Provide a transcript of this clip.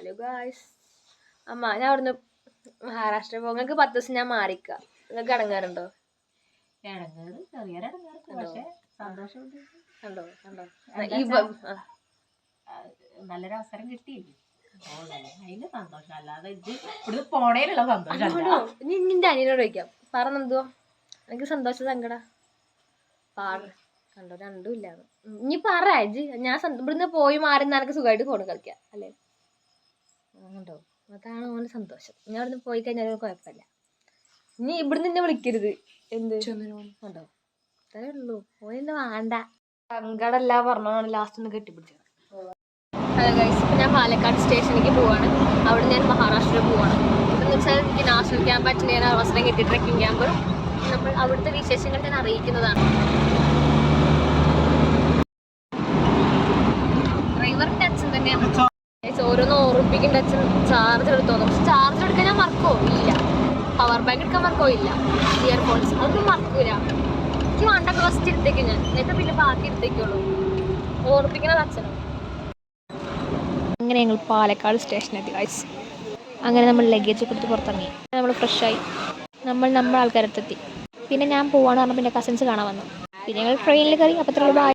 Hello guys. അമ്മ ഞാൻ അവിടുന്ന് മഹാരാഷ്ട്ര പോകും. നിങ്ങൾക്ക് 10 ദിവസം ഞാൻ മാറിക്കാം. നിങ്ങൾക്ക് ഇടങ്ങാറുണ്ടോ? കണ്ടോ കണ്ടോ നല്ലൊരു അവസരം കിട്ടിയില്ലേ, അതിന് സന്തോഷം. അല്ലാതെ ഇത് ഇവിടുന്ന് പോണേലുള്ള സന്തോഷം. നിന്റെ അനിയനോട് ചോദിക്കാം, പറഞ്ഞെന്തോ എനിക്ക് സന്തോഷം സങ്കട പാട് കണ്ടോ, രണ്ടും ഇല്ലാന്ന്. ഇനി പറ ഞാൻ ഇവിടുന്ന് പോയി മാറി എനിക്ക് സുഖമായിട്ട് ഫോൺ കളിക്കാം അല്ലേ? കണ്ടോ, അതാണ് ഓന് സന്തോഷം. ഞാൻ ഇവിടുന്ന് പോയി കഴിഞ്ഞാൽ കുഴപ്പമില്ല. ഇനി ഇവിടുന്ന് എന്നെ വിളിക്കരുത്. എന്ത് കണ്ടോ, അത്രേ ഉള്ളൂ. ഓനെന്നെ വേണ്ട. സങ്കടമല്ല പറഞ്ഞാണ് ലാസ്റ്റ് ഒന്ന് കെട്ടിപ്പിടിച്ചത്. ഹലോ ഗൈസ്, ഇപ്പം ഞാൻ പാലക്കാട് സ്റ്റേഷനിലേക്ക് പോവാണ്. അവിടെ ഞാൻ മഹാരാഷ്ട്രയിൽ പോവാണ്. ഇതെന്ന് വെച്ചാൽ എനിക്ക് നാഷണൽ ക്യാമ്പ് അറ്റൻഡ് ചെയ്യാൻ അവസരം കിട്ടി, ട്രെക്കിംഗ് ക്യാമ്പ്. നമ്മൾ അവിടുത്തെ വിശേഷങ്ങൾ ഞാൻ അറിയിക്കുന്നതാണ്. ഡ്രൈവറിൻ്റെ അച്ഛൻ തന്നെയാണ്. ഓരോന്ന് ഓർമ്മിപ്പിക്കേണ്ട അച്ഛൻ ചാർജർ എടുത്തോന്നു. പക്ഷെ ചാർജർ എടുക്കാൻ ഞാൻ മറക്കോ ഇല്ല. പവർ ബാങ്ക് എടുക്കാൻ മറക്കോ ഇല്ല. ഇയർഫോൺസ് അതൊന്നും മറക്കൂല. എനിക്ക് വേണ്ട ഫസ്റ്റ് എടുത്തേക്കും ഞാൻ, എന്നിട്ട് പിന്നെ ബാക്കി എടുത്തേക്കുള്ളൂ. ഓർമ്മിപ്പിക്കണത് അച്ഛനാണ്. അങ്ങനെ ഞങ്ങൾ പാലക്കാട് സ്റ്റേഷനെത്തി ഗൈസ്. അങ്ങനെ നമ്മൾ ലഗേജ് ഒക്കെ എടുത്ത് പുറത്തിറങ്ങി. നമ്മൾ ഫ്രഷായി നമ്മൾ ആൾക്കാരെത്തി. പിന്നെ ഞാൻ പോവാന്ന് പറഞ്ഞാൽ പിന്നെ കസിൻസ് കാണാൻ വന്നു. പിന്നെ ഞങ്ങൾ ട്രെയിനിൽ കയറി. അപ്പോൾ